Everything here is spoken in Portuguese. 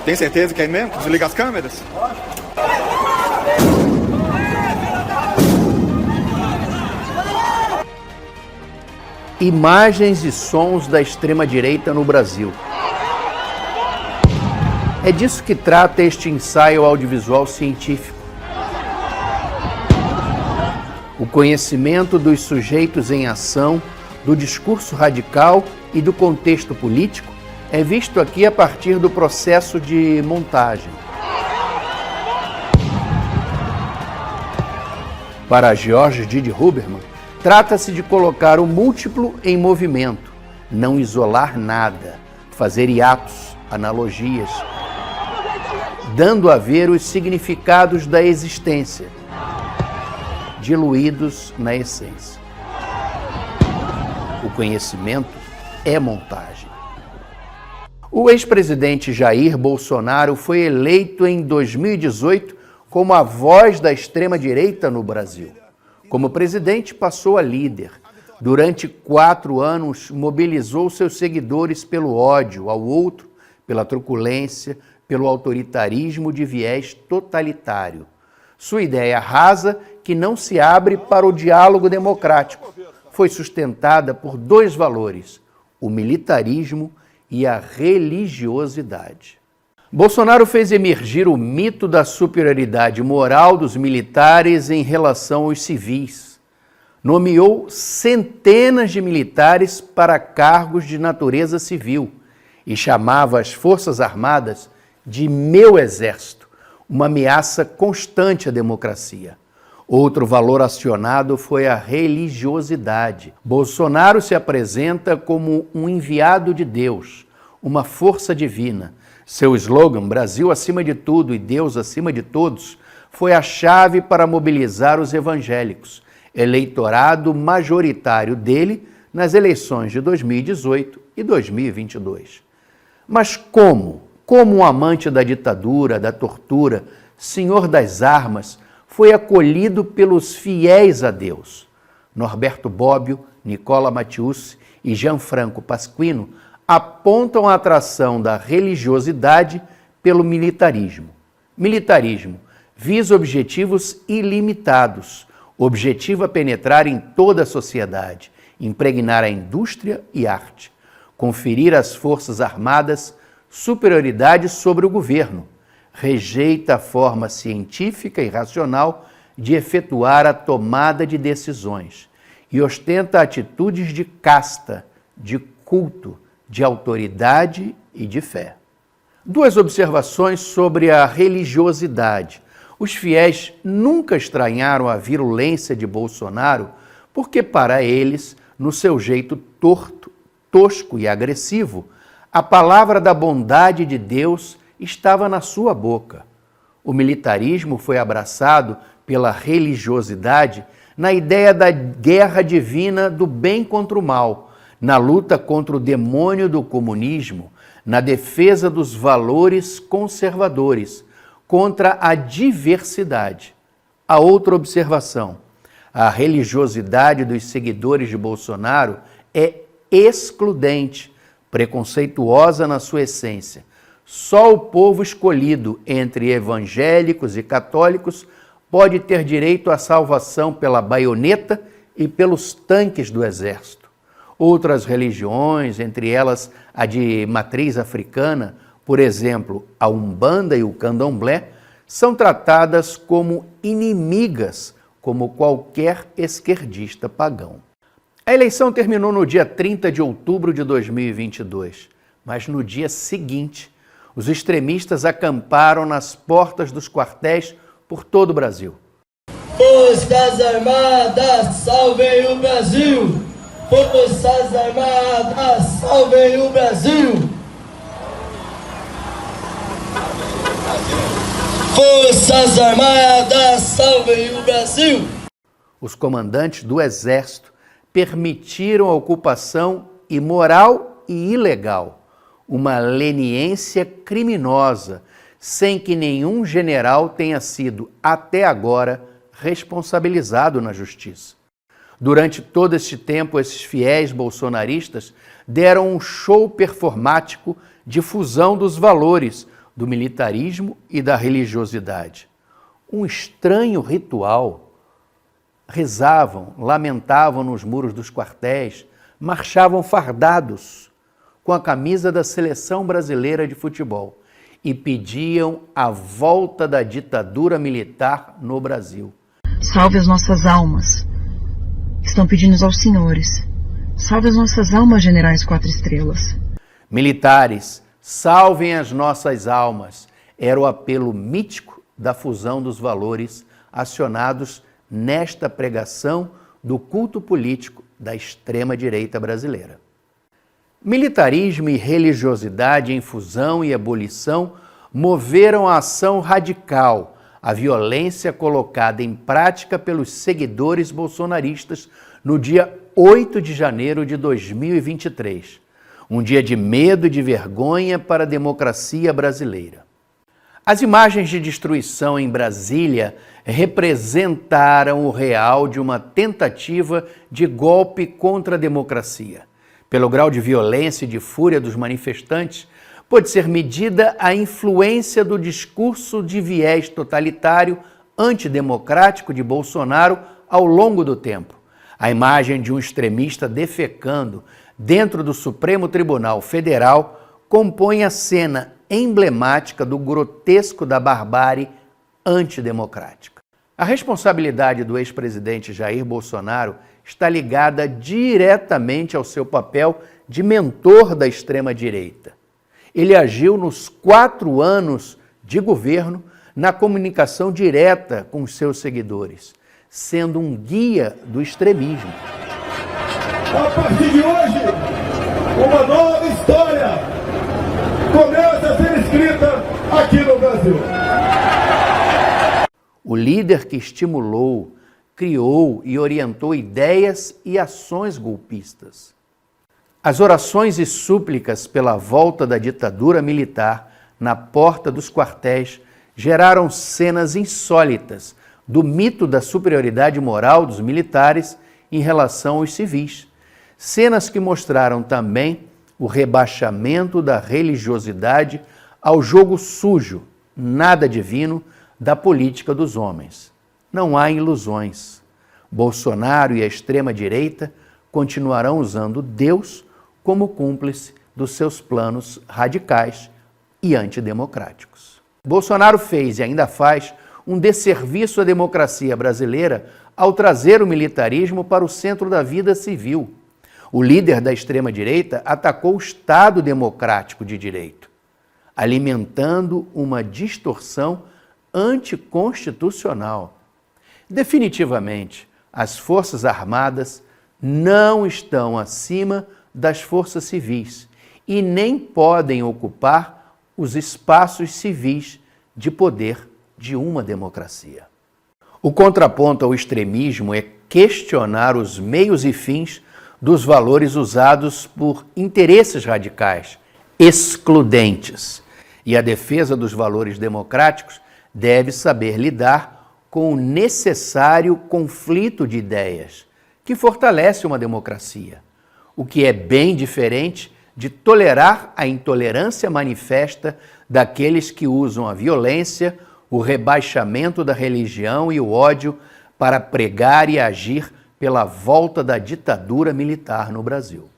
Tem certeza que é mesmo? Desliga as câmeras? Imagens e sons da extrema-direita no Brasil. É disso que trata este ensaio audiovisual científico. O conhecimento dos sujeitos em ação, do discurso radical e do contexto político é visto aqui a partir do processo de montagem. Para George Didi Huberman, trata-se de colocar o múltiplo em movimento, não isolar nada, fazer hiatos, analogias, dando a ver os significados da existência, diluídos na essência. O conhecimento é montagem. O ex-presidente Jair Bolsonaro foi eleito em 2018 como a voz da extrema-direita no Brasil. Como presidente, passou a líder. Durante 4 anos, mobilizou seus seguidores pelo ódio ao outro, pela truculência, pelo autoritarismo de viés totalitário. Sua ideia rasa, que não se abre para o diálogo democrático, foi sustentada por 2 valores, o militarismo e a religiosidade. Bolsonaro fez emergir o mito da superioridade moral dos militares em relação aos civis. Nomeou centenas de militares para cargos de natureza civil e chamava as Forças Armadas de meu exército, uma ameaça constante à democracia. Outro valor acionado foi a religiosidade. Bolsonaro se apresenta como um enviado de Deus, uma força divina. Seu slogan, Brasil acima de tudo e Deus acima de todos, foi a chave para mobilizar os evangélicos, eleitorado majoritário dele nas eleições de 2018 e 2022. Mas como um amante da ditadura, da tortura, senhor das armas, foi acolhido pelos fiéis a Deus? Norberto Bobbio, Nicola Mattiusi e Gianfranco Pasquino apontam a atração da religiosidade pelo militarismo. Militarismo visa objetivos ilimitados, objetiva penetrar em toda a sociedade, impregnar a indústria e arte, conferir às Forças Armadas superioridade sobre o governo, rejeita a forma científica e racional de efetuar a tomada de decisões e ostenta atitudes de casta, de culto, de autoridade e de fé. 2 observações sobre a religiosidade. Os fiéis nunca estranharam a virulência de Bolsonaro porque, para eles, no seu jeito torto, tosco e agressivo, a palavra da bondade de Deus estava na sua boca. O militarismo foi abraçado pela religiosidade na ideia da guerra divina do bem contra o mal, na luta contra o demônio do comunismo, na defesa dos valores conservadores, contra a diversidade. A outra observação: a religiosidade dos seguidores de Bolsonaro é excludente, preconceituosa na sua essência. Só o povo escolhido entre evangélicos e católicos pode ter direito à salvação pela baioneta e pelos tanques do exército. Outras religiões, entre elas a de matriz africana, por exemplo, a Umbanda e o Candomblé, são tratadas como inimigas, como qualquer esquerdista pagão. A eleição terminou no dia 30 de outubro de 2022, mas no dia seguinte, os extremistas acamparam nas portas dos quartéis por todo o Brasil. Forças Armadas, salvem o Brasil! Forças Armadas, salvem o Brasil! Forças Armadas, salvem o Brasil! Os comandantes do Exército permitiram a ocupação imoral e ilegal, uma leniência criminosa, sem que nenhum general tenha sido, até agora, responsabilizado na justiça. Durante todo este tempo, esses fiéis bolsonaristas deram um show performático de fusão dos valores do militarismo e da religiosidade. Um estranho ritual. Rezavam, lamentavam nos muros dos quartéis, marchavam fardados com a camisa da Seleção Brasileira de Futebol e pediam a volta da ditadura militar no Brasil. Salve as nossas almas. Estão pedindo aos senhores. Salve as nossas almas, generais 4 estrelas. Militares, salvem as nossas almas. Era o apelo mítico da fusão dos valores acionados nesta pregação do culto político da extrema-direita brasileira. Militarismo e religiosidade em fusão e ebulição moveram a ação radical, a violência colocada em prática pelos seguidores bolsonaristas no dia 8 de janeiro de 2023, um dia de medo e de vergonha para a democracia brasileira. As imagens de destruição em Brasília representaram o real de uma tentativa de golpe contra a democracia. Pelo grau de violência e de fúria dos manifestantes, pode ser medida a influência do discurso de viés totalitário antidemocrático de Bolsonaro ao longo do tempo. A imagem de um extremista defecando dentro do Supremo Tribunal Federal compõe a cena emblemática do grotesco da barbárie antidemocrática. A responsabilidade do ex-presidente Jair Bolsonaro está ligada diretamente ao seu papel de mentor da extrema-direita. Ele agiu nos 4 anos de governo na comunicação direta com os seus seguidores, sendo um guia do extremismo. A partir de hoje, uma nova história começa a ser escrita aqui no Brasil. O líder que estimulou, criou e orientou ideias e ações golpistas. As orações e súplicas pela volta da ditadura militar na porta dos quartéis geraram cenas insólitas do mito da superioridade moral dos militares em relação aos civis. Cenas que mostraram também o rebaixamento da religiosidade ao jogo sujo, nada divino, da política dos homens. Não há ilusões. Bolsonaro e a extrema-direita continuarão usando Deus como cúmplice dos seus planos radicais e antidemocráticos. Bolsonaro fez e ainda faz um desserviço à democracia brasileira ao trazer o militarismo para o centro da vida civil. O líder da extrema-direita atacou o Estado democrático de direito, alimentando uma distorção anticonstitucional. Definitivamente, as Forças Armadas não estão acima das forças civis e nem podem ocupar os espaços civis de poder de uma democracia. O contraponto ao extremismo é questionar os meios e fins dos valores usados por interesses radicais, excludentes. E a defesa dos valores democráticos deve saber lidar com o necessário conflito de ideias, que fortalece uma democracia, o que é bem diferente de tolerar a intolerância manifesta daqueles que usam a violência, o rebaixamento da religião e o ódio para pregar e agir pela volta da ditadura militar no Brasil.